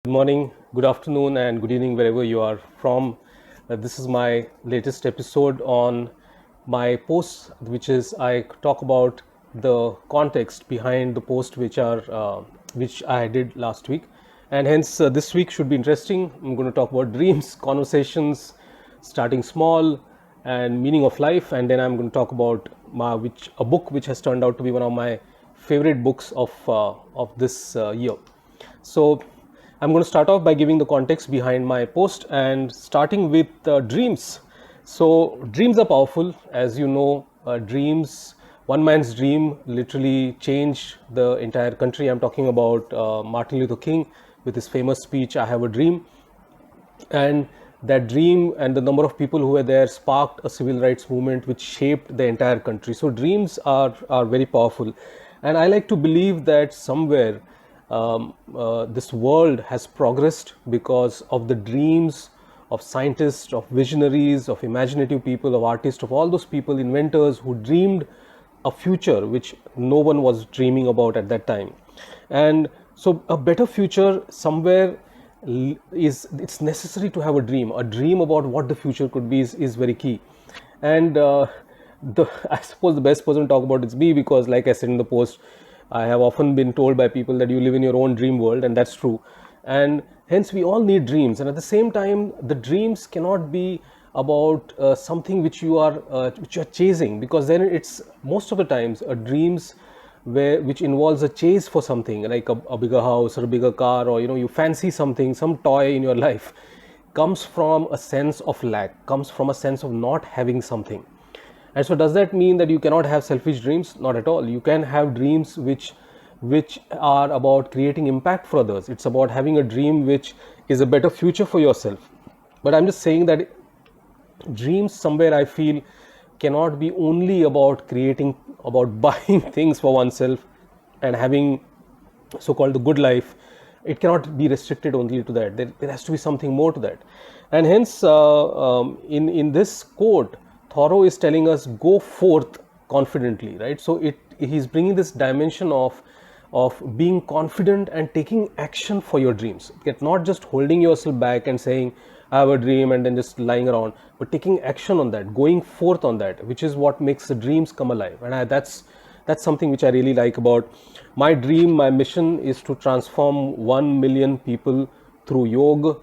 Good morning, good afternoon, and good evening, wherever you are from. This is my latest episode on my posts, which is I talk about the context behind the post which I did last week, and hence this week should be interesting. I'm going to talk about dreams, conversations, starting small, and meaning of life, and then I'm going to talk about a book which has turned out to be one of my favorite books of this year. So I'm going to start off by giving the context behind my post and starting with dreams. So dreams are powerful, as you know. Dreams, one man's dream literally changed the entire country. I'm talking about Martin Luther King with his famous speech, "I have a dream." And that dream and the number of people who were there sparked a civil rights movement which shaped the entire country. So dreams are very powerful, and I like to believe that somewhere this world has progressed because of the dreams of scientists, of visionaries, of imaginative people, of artists, of all those people, inventors who dreamed a future which no one was dreaming about at that time. And so a better future somewhere it's necessary to have a dream about what the future could be is very key. And I suppose the best person to talk about it's me, because like I said in the post, I have often been told by people that you live in your own dream world, and that's true. And hence we all need dreams, and at the same time the dreams cannot be about something which you are chasing, because then it's most of the times dreams which involves a chase for something like a bigger house or a bigger car, or you fancy something, some toy in your life, comes from a sense of lack, comes from a sense of not having something. And so does that mean that you cannot have selfish dreams? Not at all. You can have dreams which are about creating impact for others. It's about having a dream which is a better future for yourself. But I'm just saying that dreams somewhere, I feel, cannot be only about about buying things for oneself and having so-called the good life. It cannot be restricted only to that. There has to be something more to that. And hence in this quote, Thoreau is telling us, go forth confidently, right? So he's bringing this dimension of being confident and taking action for your dreams. Not just holding yourself back and saying I have a dream and then just lying around, but taking action on that, going forth on that, which is what makes the dreams come alive. And that's something which I really like about my dream. My mission is to transform 1 million people through yoga.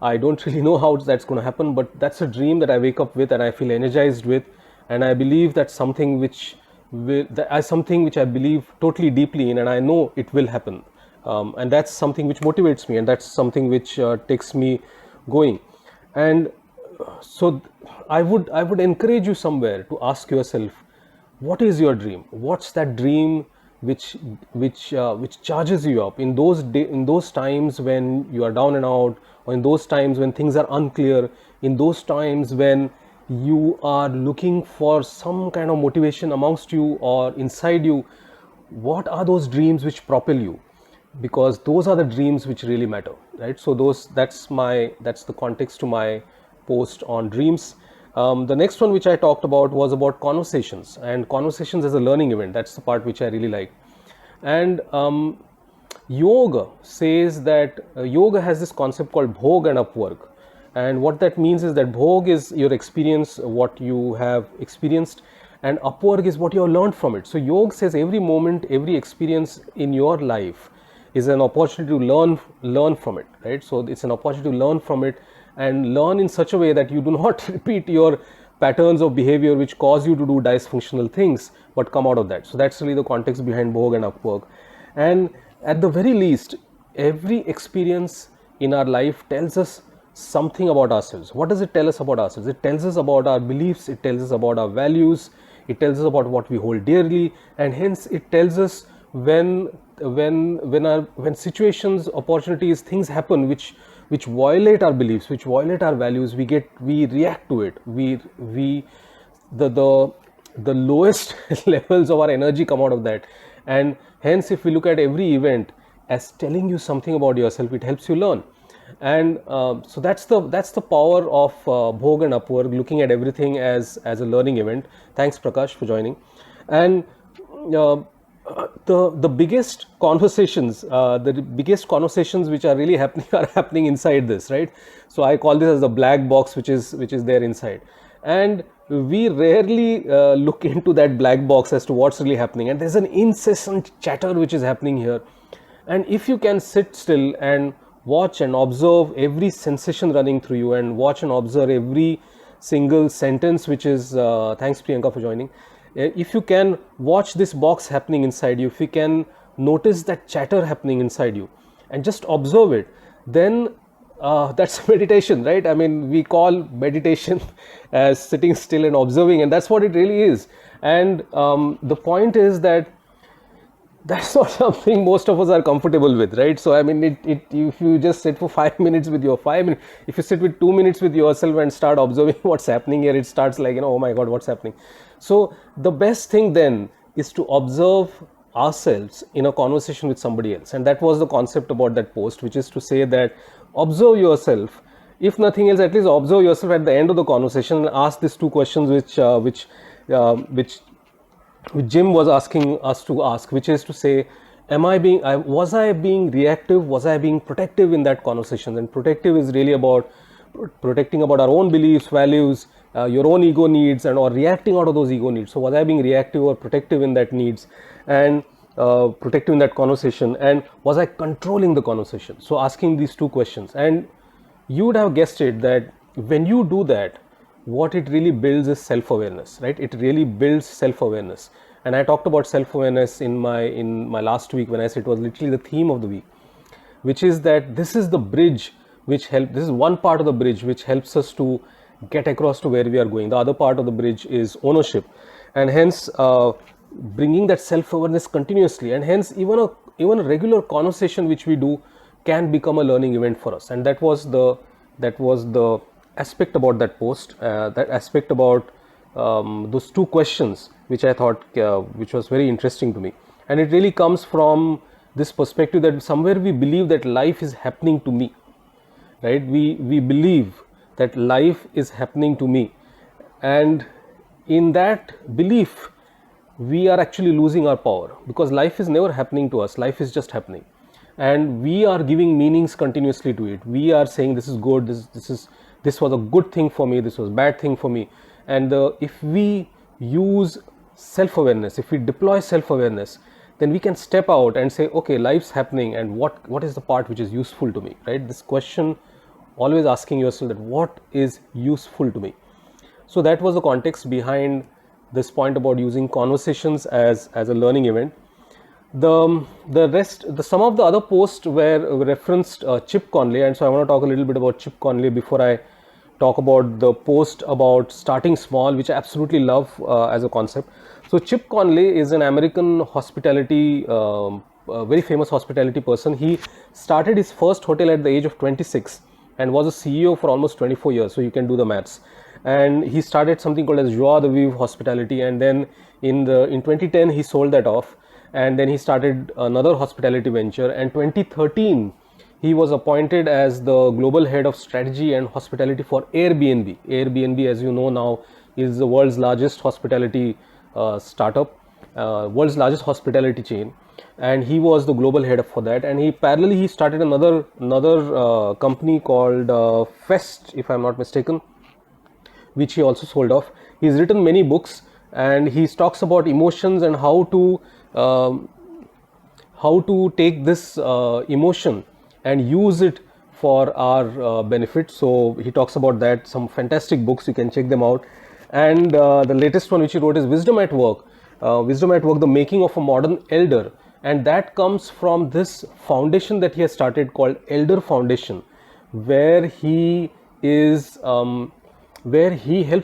I don't really know how that's going to happen, but that's a dream that I wake up with and I feel energized with, and I believe that's something which I believe totally deeply in, and I know it will happen. And that's something which motivates me, and that's something which takes me going. And so I would encourage you somewhere to ask yourself, what is your dream? What's that dream which charges you up in those times when you are down and out, or in those times when things are unclear, in those times when you are looking for some kind of motivation amongst you or inside you? What are those dreams which propel you? Because those are the dreams which really matter, right? So that's the context to my post on dreams. The next one which I talked about was about conversations, and conversations as a learning event. That's the part which I really like. And yoga says that yoga has this concept called bhog and upwork. And what that means is that bhog is your experience, what you have experienced, and upwork is what you have learned from it. So yoga says every moment, every experience in your life is an opportunity to learn from it, right? So it's an opportunity to learn from it, and learn in such a way that you do not repeat your patterns of behavior which cause you to do dysfunctional things, but come out of that. So that's really the context behind bhog and upwork. And at the very least, every experience in our life tells us something about ourselves. What does it tell us about ourselves? It tells us about our beliefs, it tells us about our values, it tells us about what we hold dearly, and hence it tells us when situations, opportunities, things happen which violate our beliefs, which violate our values, we react to it. The lowest levels of our energy come out of that. And hence, if we look at every event as telling you something about yourself, it helps you learn. And so that's the power of bhog and upwork, looking at everything as a learning event. Thanks, Prakash, for joining. And The biggest conversations, which are really happening are happening inside this, right? So I call this as the black box, which is there inside, and we rarely look into that black box as to what's really happening. And there's an incessant chatter which is happening here, and if you can sit still and watch and observe every sensation running through you, and watch and observe every single sentence which is thanks Priyanka for joining. If you can watch this box happening inside you, if you can notice that chatter happening inside you and just observe it, then that's meditation, right? I mean, we call meditation as sitting still and observing, and that's what it really is. And the point is that that's not something most of us are comfortable with, right? So I mean, if you just sit for 5 minutes with your 5 minutes, if you sit with 2 minutes with yourself and start observing what's happening here, it starts like, oh my god, what's happening. So the best thing then is to observe ourselves in a conversation with somebody else, and that was the concept about that post, which is to say that observe yourself. If nothing else, at least observe yourself at the end of the conversation and ask these two questions which Jim was asking us to ask, which is to say, was I being reactive, was I being protective in that conversation? And protective is really about protecting about our own beliefs, values, your own ego needs, and or reacting out of those ego needs. So was I being reactive or protective in that needs, and protective in that conversation, and was I controlling the conversation? So asking these two questions, and you would have guessed it that when you do that, what it really builds is self-awareness, right? It really builds self-awareness. And I talked about self-awareness in my last week when I said it was literally the theme of the week, which is that this is the bridge which this is one part of the bridge which helps us to get across to where we are going. The other part of the bridge is ownership, and hence bringing that self-awareness continuously, and hence even a regular conversation which we do can become a learning event for us. And that was the aspect about that post, that aspect about those two questions, which I thought which was very interesting to me. And it really comes from this perspective that somewhere we believe that life is happening to me, right? We believe that life is happening to me, and in that belief we are actually losing our power, because life is never happening to us, life is just happening, and we are giving meanings continuously to it. We are saying this is good, this was a good thing for me, this was a bad thing for me. And if we use self-awareness, if we deploy self-awareness, then we can step out and say, okay, life's happening, and what is the part which is useful to me, right? This question, always asking yourself that what is useful to me. So that was the context behind this point about using conversations as a learning event. Some of the other posts were referenced Chip Conley, and so I want to talk a little bit about Chip Conley before I talk about the post about starting small, which I absolutely love as a concept. So Chip Conley is an American hospitality, very famous hospitality person. He started his first hotel at the age of 26 and was a CEO for almost 24 years. So you can do the maths. And he started something called as Joie de Vivre Hospitality, and then in 2010 he sold that off, and then he started another hospitality venture. And 2013 he was appointed as the global head of strategy and hospitality for Airbnb. Airbnb, as you know now, is the world's largest hospitality startup, world's largest hospitality chain, and he was the global head for that. And he started another company called Fest, if I'm not mistaken, which he also sold off. He's written many books, and he talks about emotions and how to take this emotion and use it for our benefit. So he talks about that, some fantastic books, you can check them out. And the latest one which he wrote is Wisdom at Work, the making of a modern elder. And that comes from this foundation that he has started called Elder Foundation, where he helps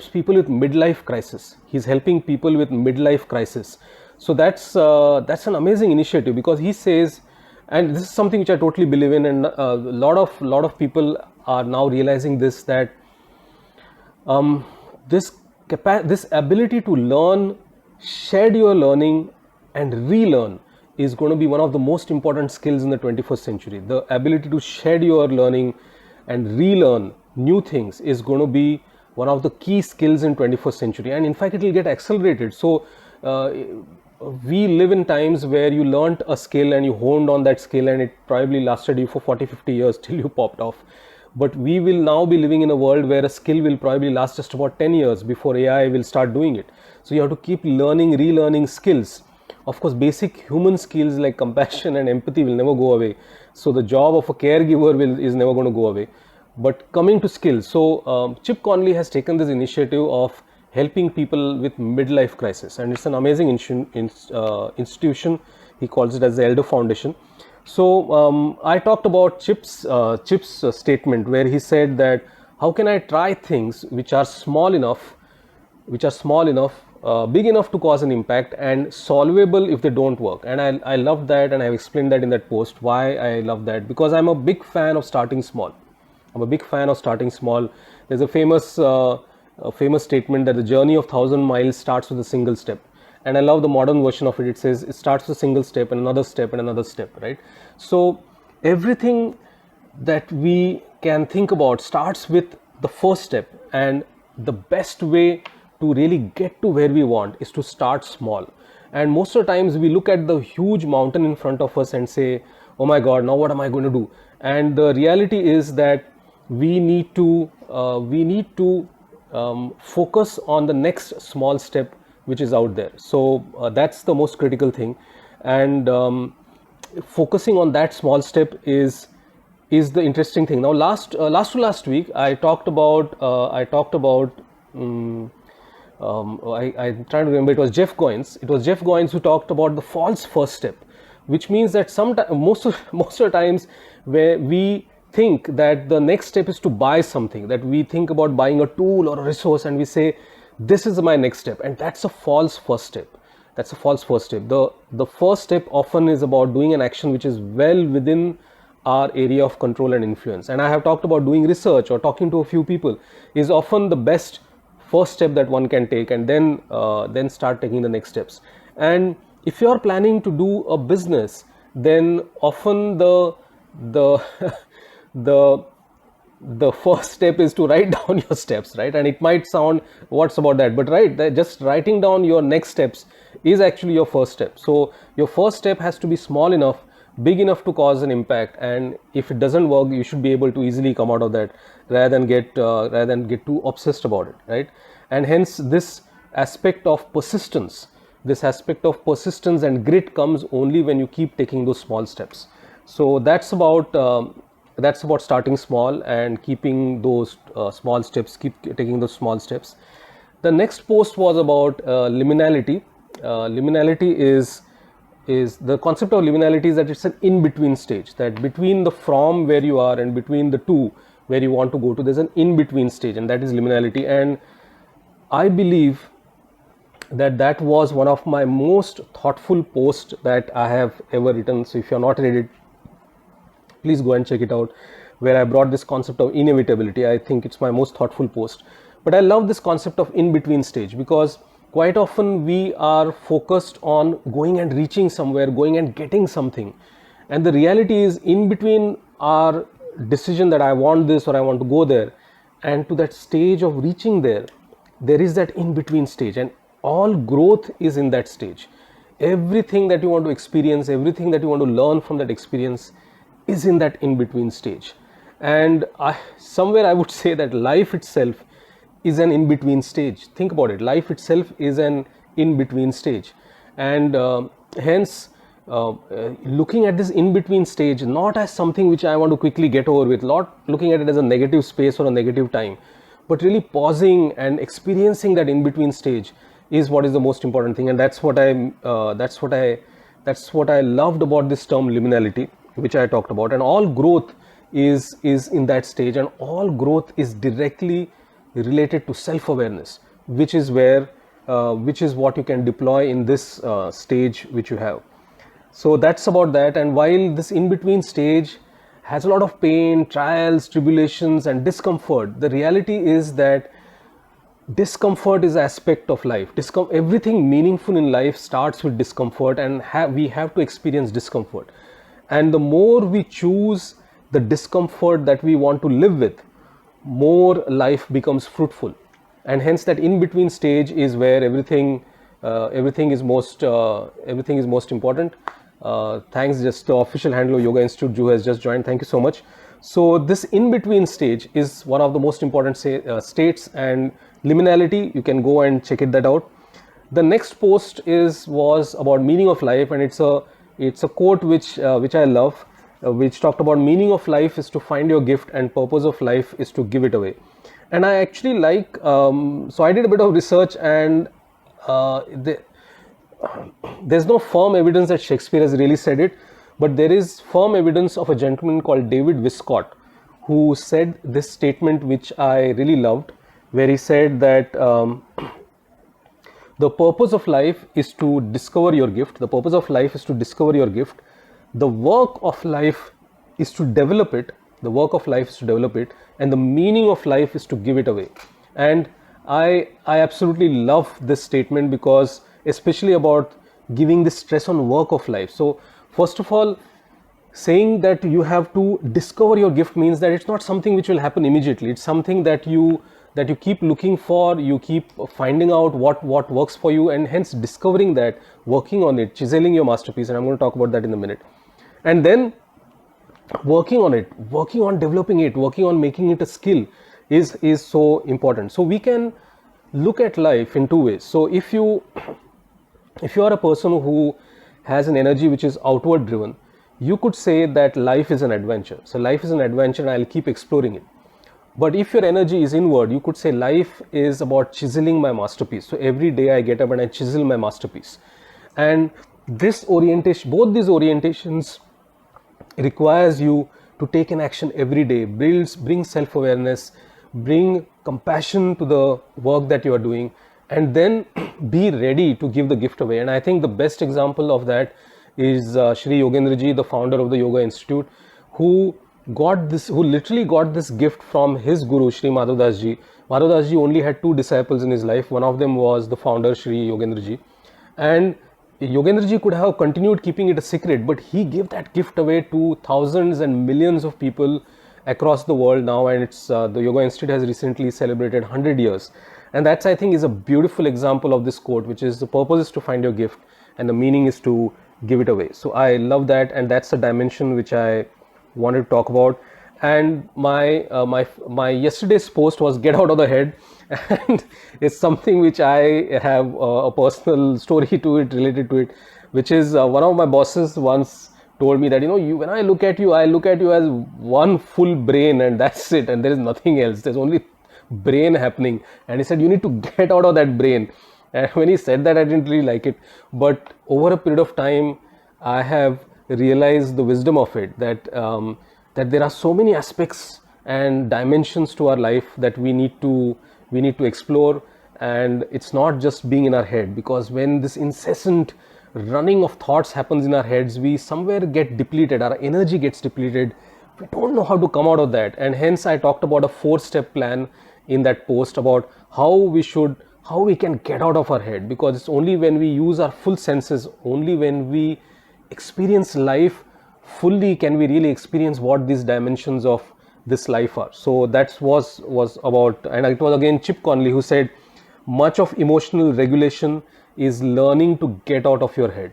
people with midlife crisis. He's helping people with midlife crisis. So that's an amazing initiative, because he says, and this is something which I totally believe in, and a lot of people are now realizing this, that this ability to learn, shed your learning and relearn is going to be one of the most important skills in the 21st century. The ability to shed your learning and relearn new things is going to be one of the key skills in 21st century, and in fact it will get accelerated. So we live in times where you learnt a skill and you honed on that skill and it probably lasted you for 40-50 years till you popped off. But we will now be living in a world where a skill will probably last just about 10 years before AI will start doing it. So you have to keep learning, relearning skills. Of course, basic human skills like compassion and empathy will never go away. So the job of a caregiver is never going to go away. But coming to skills, so Chip Conley has taken this initiative of helping people with midlife crisis, and it's an amazing institution. He calls it as the Elder Foundation. So I talked about Chip's statement where he said that how can I try things which are small enough, big enough to cause an impact and solvable if they don't work. And I love that, and I've explained that in that post why I love that, because I'm a big fan of starting small. There's a famous statement that the journey of 1,000 miles starts with a single step. And I love the modern version of it. It says it starts with a single step and another step and another step, right? So everything that we can think about starts with the first step, and the best way to really get to where we want is to start small. And most of the times we look at the huge mountain in front of us and say, oh my God, now what am I going to do? And the reality is that we need to focus on the next small step which is out there. So that's the most critical thing, and focusing on that small step is the interesting thing. Now last week I talked about I'm trying to remember, it was Jeff Goins who talked about the false first step, which means that most of the times where we think that the next step is to buy something, that we think about buying a tool or a resource and we say this is my next step, and that's a false first step. The first step often is about doing an action which is well within our area of control and influence. And I have talked about doing research or talking to a few people is often the best first step that one can take, and then start taking the next steps. And if you are planning to do a business, then often the first step is to write down your steps, right? And it might sound, what's about that? But just writing down your next steps is actually your first step. So your first step has to be small enough, big enough to cause an impact, and if it doesn't work, you should be able to easily come out of that rather than get too obsessed about it, right? And hence this aspect of persistence and grit comes only when you keep taking those small steps. So that's about starting small and keeping those small steps, keep taking those small steps. The next post was about liminality. Liminality is the concept of liminality is that it's an in-between stage, that between the from where you are and between the to where you want to go to, there's an in-between stage, and that is liminality. And I believe that was one of my most thoughtful posts that I have ever written. So if you're not read it, please go and check it out, where I brought this concept of inevitability. I think it's my most thoughtful post. But I love this concept of in-between stage, because quite often we are focused on going and reaching somewhere, going and getting something. And the reality is, in between our decision that I want this or I want to go there, and to that stage of reaching there, there is that in-between stage, and all growth is in that stage. Everything that you want to experience, everything that you want to learn from that experience is in that in-between stage. And somewhere I would say that life itself is an in-between stage. Think about it. Life itself is an in-between stage. And hence, looking at this in-between stage not as something which I want to quickly get over with, not looking at it as a negative space or a negative time, but really pausing and experiencing that in-between stage is what is the most important thing. And that's what I loved about this term liminality, which I talked about. And all growth is in that stage, and all growth is directly related to self-awareness, which is what you can deploy in this stage which you have. So that's about that. And while this in-between stage has a lot of pain, trials, tribulations and discomfort, the reality is that discomfort is an aspect of life. Everything meaningful in life starts with discomfort, and we have to experience discomfort. And the more we choose the discomfort that we want to live with, more life becomes fruitful. And hence that in-between stage is where everything everything is most important. Thanks, just the official handle of Yoga Institute, Ju has just joined. Thank you so much. So this in-between stage is one of the most important states, and liminality, you can go and check that out. The next post was about meaning of life, and it's a quote which I love, which talked about meaning of life is to find your gift and purpose of life is to give it away. And I actually like, so I did a bit of research, and there's no firm evidence that Shakespeare has really said it, but there is firm evidence of a gentleman called David Viscott, who said this statement, which I really loved, where he said that the purpose of life is to discover your gift. The purpose of life is to discover your gift. The work of life is to develop it. The work of life is to develop it, and the meaning of life is to give it away. And I absolutely love this statement, because especially about giving this stress on work of life. So first of all, saying that you have to discover your gift means that it's not something which will happen immediately. It's something that you keep looking for, you keep finding out what works for you, and hence discovering that, working on it, chiseling your masterpiece, and I'm going to talk about that in a minute. And then working on it, working on developing it, working on making it a skill is so important. So we can look at life in two ways. So if you are a person who has an energy which is outward driven, you could say that life is an adventure. So life is an adventure and I'll keep exploring it. But if your energy is inward, you could say life is about chiseling my masterpiece. So every day I get up and I chisel my masterpiece. And this orientation, both these orientations requires you to take an action every day, bring self-awareness, bring compassion to the work that you are doing, and then be ready to give the gift away. And I think the best example of that is Shri Yogendra Ji, the founder of the Yoga Institute, who literally got this gift from his guru, Shri Madhav Das Ji. Madhav Das Ji only had two disciples in his life. One of them was the founder, Shri Yogendra Ji. And Yogendra Ji could have continued keeping it a secret, but he gave that gift away to thousands and millions of people across the world now. And it's the Yoga Institute has recently celebrated 100 years. And that's, I think, is a beautiful example of this quote, which is the purpose is to find your gift and the meaning is to give it away. So I love that, and that's the dimension which I wanted to talk about. And my yesterday's post was get out of the head, and it's something which I have a personal story to it, related to it, which is one of my bosses once told me that, when I look at you as one full brain, and that's it, and there is nothing else. There's only brain happening. And he said, you need to get out of that brain. And when he said that, I didn't really like it. But over a period of time, I have realized the wisdom of it, that there are so many aspects and dimensions to our life that we need to explore. And it's not just being in our head, because when this incessant running of thoughts happens in our heads, we somewhere get depleted, our energy gets depleted. We don't know how to come out of that. And hence I talked about a 4-step plan in that post about how we can get out of our head, because it's only when we use our full senses, only when we experience life fully can we really experience what these dimensions of this life are. So that was about, and it was again Chip Conley who said, much of emotional regulation is learning to get out of your head.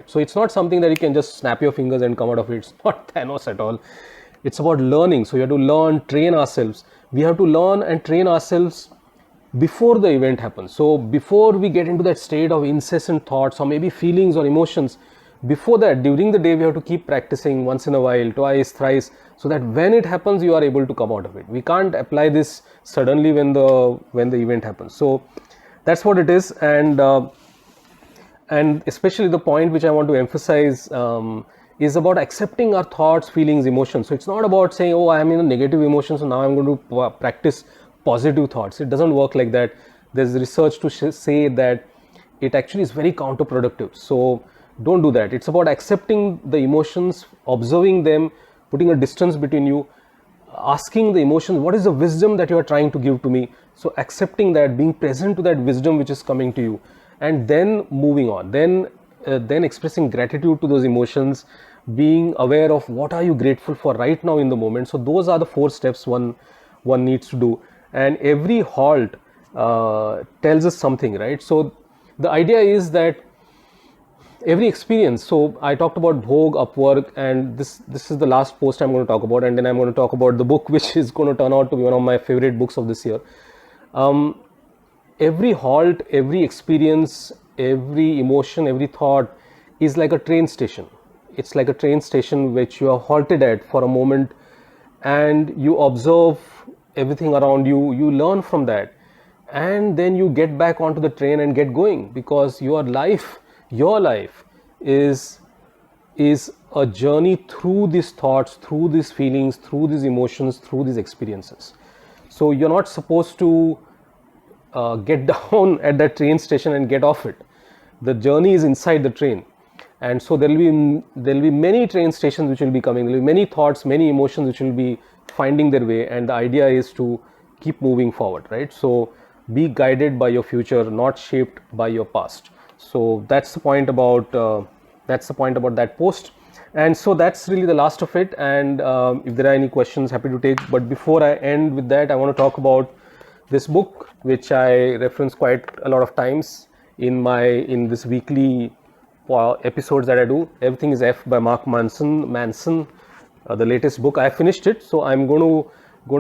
So it's not something that you can just snap your fingers and come out of it. It's not Thanos at all. It's about learning. So you have to learn, train ourselves. We have to learn and train ourselves before the event happens. So before we get into that state of incessant thoughts or maybe feelings or emotions, before that, during the day, we have to keep practicing once in a while, twice, thrice, so that when it happens, you are able to come out of it. We can't apply this suddenly when the event happens. So that's what it is. And especially the point which I want to emphasize is about accepting our thoughts, feelings, emotions. So it's not about saying, oh, I am in a negative emotion, so now I'm going to practice positive thoughts. It doesn't work like that. There's research to say that it actually is very counterproductive. So don't do that. It's about accepting the emotions, observing them, putting a distance between you, asking the emotions, what is the wisdom that you are trying to give to me? So accepting that, being present to that wisdom which is coming to you, and then moving on, then expressing gratitude to those emotions, being aware of what are you grateful for right now in the moment. So those are the 4 steps one needs to do. And every halt, tells us something, right? So the idea is that every experience, so I talked about Bhog, Upwork, and this is the last post I'm going to talk about, and then I'm going to talk about the book which is going to turn out to be one of my favorite books of this year. Every halt, every experience, every emotion, every thought is like a train station. It's like a train station which you are halted at for a moment, and you observe everything around you, you learn from that, and then you get back onto the train and get going, because your life is a journey through these thoughts, through these feelings, through these emotions, through these experiences. So you're not supposed to get down at that train station and get off it. The journey is inside the train, and so there will be many train stations which will be coming. There will be many thoughts, many emotions which will be finding their way, and the idea is to keep moving forward, right? So be guided by your future, not shaped by your past. So that's the point about that post. And so that's really the last of it. And if there are any questions, happy to take. But before I end with that, I want to talk about this book which I reference quite a lot of times in this weekly episodes that I do. Everything is F by Mark Manson. The latest book. I finished it, so I'm going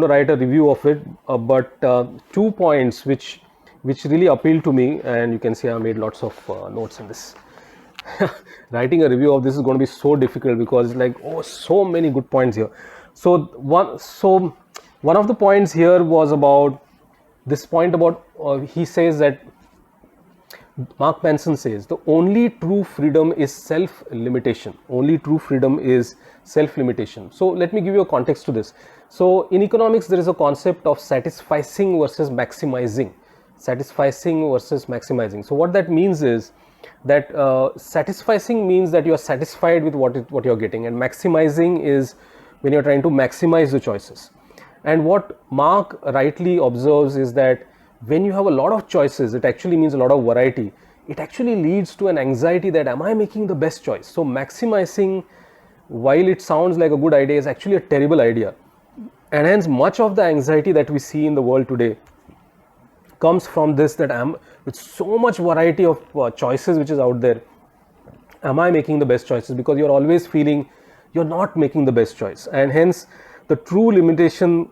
to write a review of it. But 2 points which really appealed to me, and you can see I made lots of notes in this. Writing a review of this is going to be so difficult, because it's like, oh, so many good points here. So one of the points here was about this point about he says that Mark Manson says the only true freedom is self-limitation. Only true freedom is self-limitation. So let me give you a context to this. So in economics, there is a concept of satisficing versus maximizing. Satisficing versus maximizing. So what that means is that satisficing means that you are satisfied with what you're getting, and maximizing is when you're trying to maximize the choices. And what Mark rightly observes is that when you have a lot of choices, it actually means a lot of variety. It actually leads to an anxiety that, am I making the best choice? So maximizing, while it sounds like a good idea, is actually a terrible idea. And hence much of the anxiety that we see in the world today comes from this, that with so much variety of choices which is out there, am I making the best choices? Because you're always feeling you're not making the best choice. And hence the true limitation,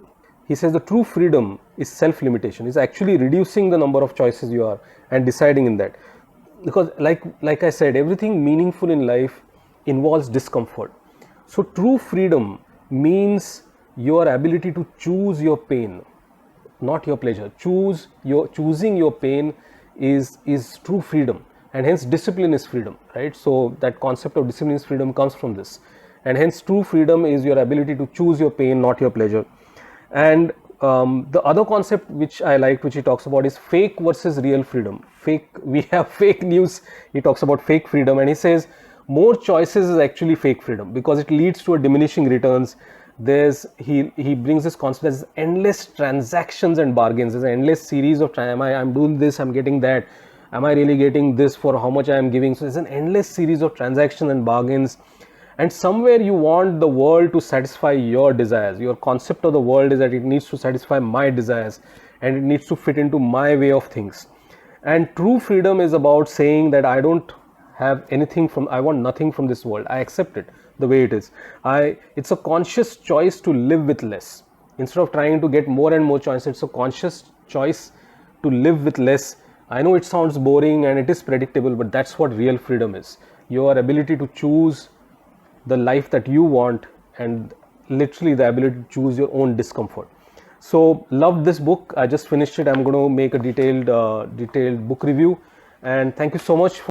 he says, the true freedom is self-limitation. Is actually reducing the number of choices you are and deciding in that. Because like I said, everything meaningful in life involves discomfort. So true freedom means your ability to choose your pain, not your pleasure. Choosing your pain is true freedom, and hence discipline is freedom, right? So that concept of discipline is freedom comes from this, and hence true freedom is your ability to choose your pain, not your pleasure. And the other concept which I liked, which he talks about, is fake versus real freedom. We have fake news. He talks about fake freedom, and he says more choices is actually fake freedom, because it leads to a diminishing returns. He brings this concept as endless transactions and bargains. There's an endless series of I'm doing this, I'm getting that, am I really getting this for how much I am giving? So there's an endless series of transactions and bargains, and somewhere you want the world to satisfy your desires. Your concept of the world is that it needs to satisfy my desires, and it needs to fit into my way of things. And true freedom is about saying that I want nothing from this world. I accept it the way it is. It's a conscious choice to live with less. Instead of trying to get more and more choices, it's a conscious choice to live with less. I know it sounds boring and it is predictable, but that's what real freedom is. Your ability to choose the life that you want, and literally the ability to choose your own discomfort. So loved this book. I just finished it. I'm going to make a detailed book review, and thank you so much